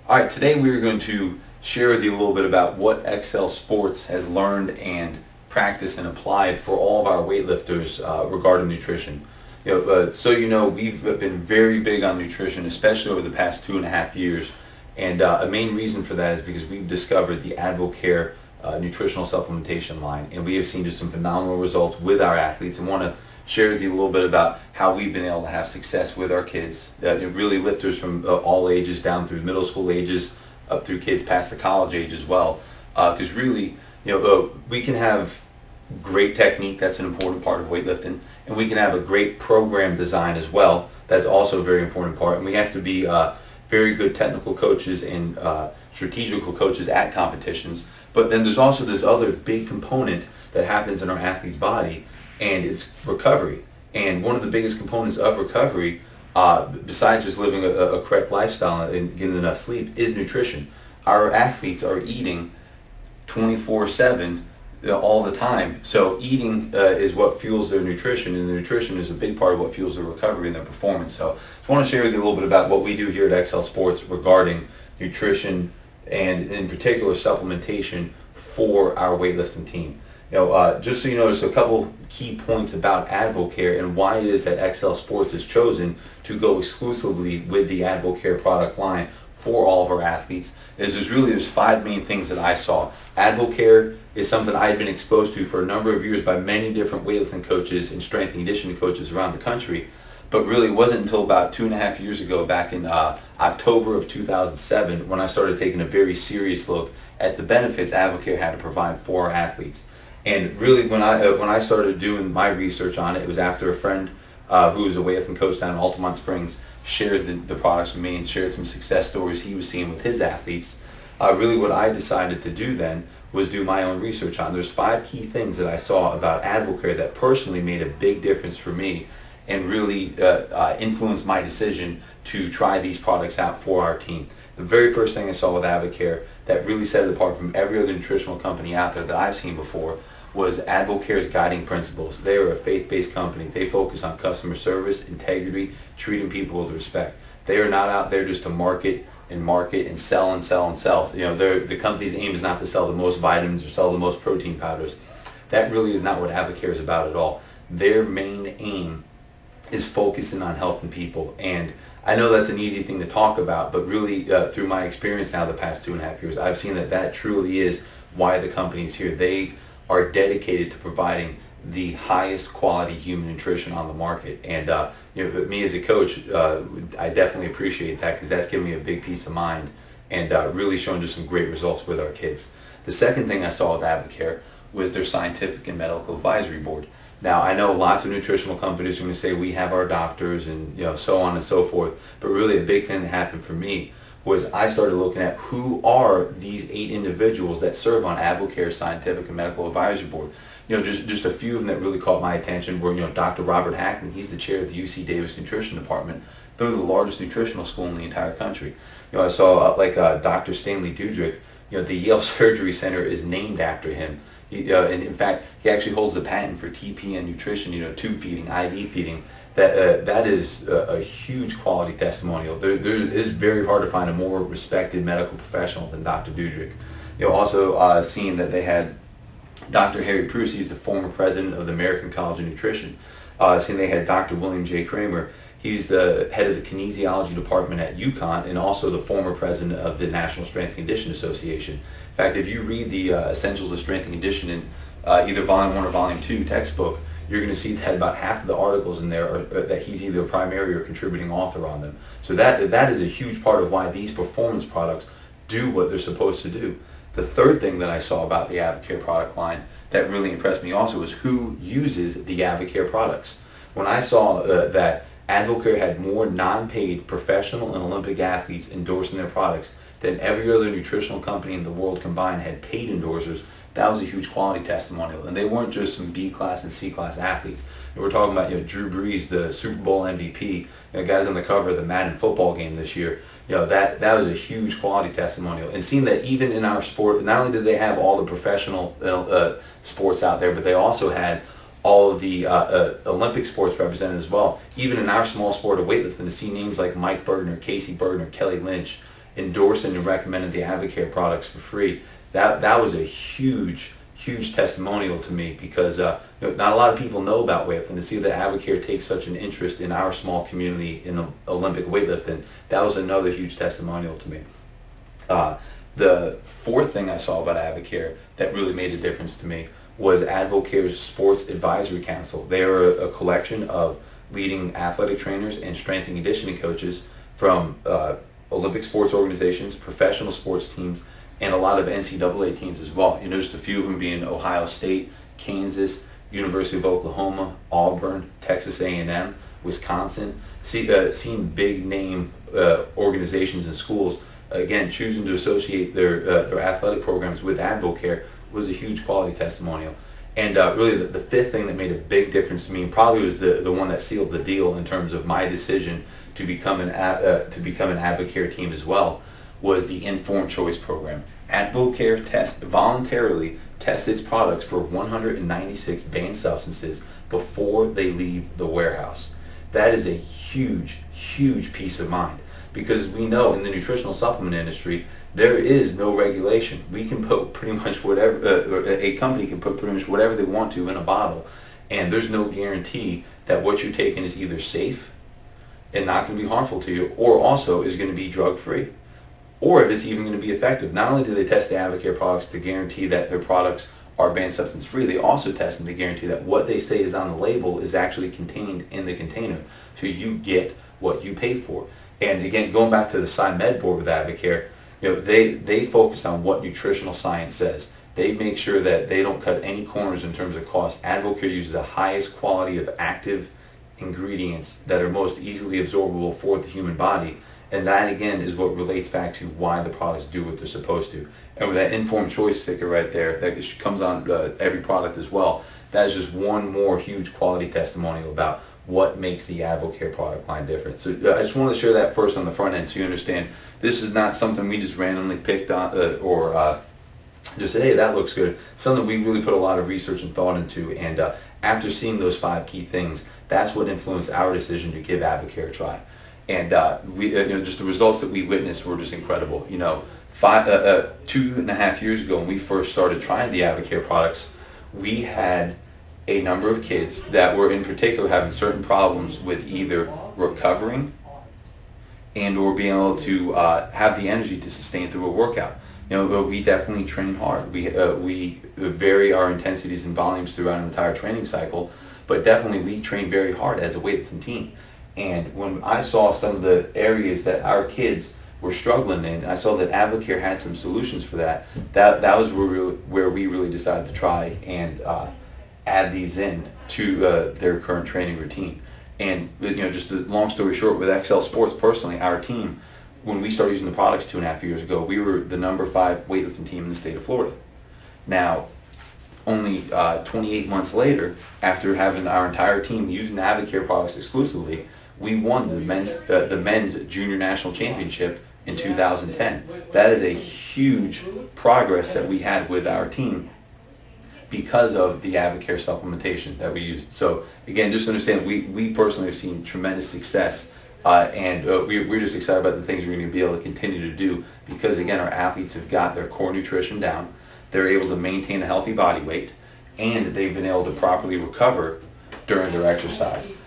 All right, today we're going to share with you a little bit about what Excel Sports has learned and practiced and applied for all of our weightlifters regarding nutrition. We've been very big on nutrition, especially over the past 2.5 years. And a main reason for that is because we've discovered the Advocare nutritional supplementation line, and we have seen just some phenomenal results with our athletes, and want to share with you a little bit about how we've been able to have success with our kids, really lifters from all ages down through middle school ages, up through kids past the college age as well. Because we can have great technique, that's an important part of weightlifting, and we can have a great program design as well, that's also a very important part, and we have to be very good technical coaches and strategical coaches at competitions. But then there's also this other big component that happens in our athlete's body, and it's recovery. And one of the biggest components of recovery, besides just living a correct lifestyle and getting enough sleep, is nutrition. Our athletes are eating 24/7 all the time. So eating is what fuels their nutrition, and the nutrition is a big part of what fuels their recovery and their performance. So I just want to share with you a little bit about what we do here at Excel Sports regarding nutrition and in particular supplementation for our weightlifting team. Just so you know, there's a couple key points about Advocare and why it is that Excel Sports has chosen to go exclusively with the Advocare product line for all of our athletes. There's 5 main things that I saw. Advocare is something I had been exposed to for a number of years by many different weightlifting coaches and strength and conditioning coaches around the country, but really it wasn't until about 2.5 years ago, back in October of 2007, when I started taking a very serious look at the benefits Advocare had to provide for our athletes. And really, when I started doing my research on it, it was after a friend who was a weightlifting coach down in Altamont Springs shared the products with me and shared some success stories he was seeing with his athletes. Really, what I decided to do then was do my own research on. There's 5 key things that I saw about Advocare that personally made a big difference for me and really influenced my decision to try these products out for our team. The very first thing I saw with Advocare that really set it apart from every other nutritional company out there that I've seen before was Advocare's guiding principles. They are a faith-based company. They focus on customer service, integrity, treating people with respect. They are not out there just to market and sell and sell and sell. The company's aim is not to sell the most vitamins or sell the most protein powders. That really is not what Advocare is about at all. Their main aim is focusing on helping people. And I know that's an easy thing to talk about, but really through my experience now the past 2.5 years, I've seen that truly is why the company is here. They are dedicated to providing the highest quality human nutrition on the market. And me as a coach, I definitely appreciate that, because that's given me a big peace of mind and really showing just some great results with our kids. The second thing I saw with Advocare was their scientific and medical advisory board. Now, I know lots of nutritional companies are going to say we have our doctors and so on and so forth, but really a big thing that happened for me was I started looking at who are these 8 individuals that serve on Advocare's scientific and medical advisory board. Just a few of them that really caught my attention were, Dr. Robert Hackman. He's the chair of the UC Davis Nutrition Department. They're the largest nutritional school in the entire country. I saw Dr. Stanley Dudrick. The Yale Surgery Center is named after him. And in fact, he actually holds the patent for TPN nutrition, tube feeding, IV feeding. That is a huge quality testimonial. It is very hard to find a more respected medical professional than Dr. Dudrick. Also seeing that they had Dr. Harry Preuss, he's the former president of the American College of Nutrition. Seeing they had Dr. William J. Kramer, he's the head of the kinesiology department at UConn and also the former president of the National Strength and Conditioning Association. In fact, if you read the Essentials of Strength and Conditioning, either Volume 1 or Volume 2 textbook, you're going to see that about half of the articles in there are that he's either a primary or contributing author on them. So that is a huge part of why these performance products do what they're supposed to do. The third thing that I saw about the Advocare product line that really impressed me also is who uses the Advocare products. When I saw that Advocare had more non-paid professional and Olympic athletes endorsing their products than every other nutritional company in the world combined had paid endorsers, that was a huge quality testimonial. And they weren't just some B-class and C-class athletes. And we're talking about Drew Brees, the Super Bowl MVP, guys on the cover of the Madden football game this year. That was a huge quality testimonial. And seeing that even in our sport, not only did they have all the professional sports out there, but they also had all of the Olympic sports represented as well. Even in our small sport of weightlifting, to see names like Mike Bergner, Casey Bergner, Kelly Lynch, endorsing and recommending the Advocare products for free, that was a huge testimonial to me, because not a lot of people know about weightlifting. To see that Advocare takes such an interest in our small community in Olympic weightlifting, that was another huge testimonial to me. The fourth thing I saw about Advocare that really made a difference to me was Advocare's Sports Advisory Council. They are a collection of leading athletic trainers and strength and conditioning coaches from Olympic sports organizations, professional sports teams, and a lot of NCAA teams as well. You know, just a few of them being Ohio State, Kansas, University of Oklahoma, Auburn, Texas A&M, Wisconsin. Seeing big name organizations and schools again choosing to associate their athletic programs with Advocare was a huge quality testimonial. And really the fifth thing that made a big difference to me, and probably was the one that sealed the deal in terms of my decision to become an Advocare team as well, was the Informed Choice program. Advocare voluntarily tests its products for 196 banned substances before they leave the warehouse. That is a huge peace of mind, because we know in the nutritional supplement industry there is no regulation. We can put pretty much whatever, a company can put pretty much whatever they want to in a bottle, and there's no guarantee that what you're taking is either safe and not going to be harmful to you, or also is going to be drug-free, or if it's even going to be effective. Not only do they test the Advocare products to guarantee that their products are banned substance free, they also test them to guarantee that what they say is on the label is actually contained in the container, so you get what you pay for. And again, going back to the PsyMed board with Advocare, you know, they focus on what nutritional science says. They make sure that they don't cut any corners in terms of cost. Advocare uses the highest quality of active ingredients that are most easily absorbable for the human body. And that again is what relates back to why the products do what they're supposed to. And with that Informed Choice sticker right there, that comes on every product as well, that is just one more huge quality testimonial about what makes the Advocare product line different. So I just wanted to share that first on the front end, so you understand this is not something we just randomly picked on or just say, hey, that looks good. Something we really put a lot of research and thought into, and after seeing those 5 key things, that's what influenced our decision to give Advocare a try. And we, just the results that we witnessed were just incredible. 2.5 years ago, when we first started trying the Advocare products, we had a number of kids that were in particular having certain problems with either recovering and or being able to have the energy to sustain through a workout. We definitely train hard. We vary our intensities and volumes throughout an entire training cycle, but definitely we train very hard as a weightlifting team. And when I saw some of the areas that our kids were struggling in, I saw that Advocare had some solutions for that. That was where we really decided to try and add these in to their current training routine. And just a long story short, with XL Sports personally, our team, when we started using the products 2.5 years ago, we were the number 5 weightlifting team in the state of Florida. Now, only 28 months later, after having our entire team using the Advocare products exclusively, we won the men's junior national championship in 2010. That is a huge progress that we had with our team because of the Advocare supplementation that we used. So again, just understand, we personally have seen tremendous success, and we're just excited about the things we're going to be able to continue to do, because again, our athletes have got their core nutrition down, they're able to maintain a healthy body weight, and they've been able to properly recover during their exercise.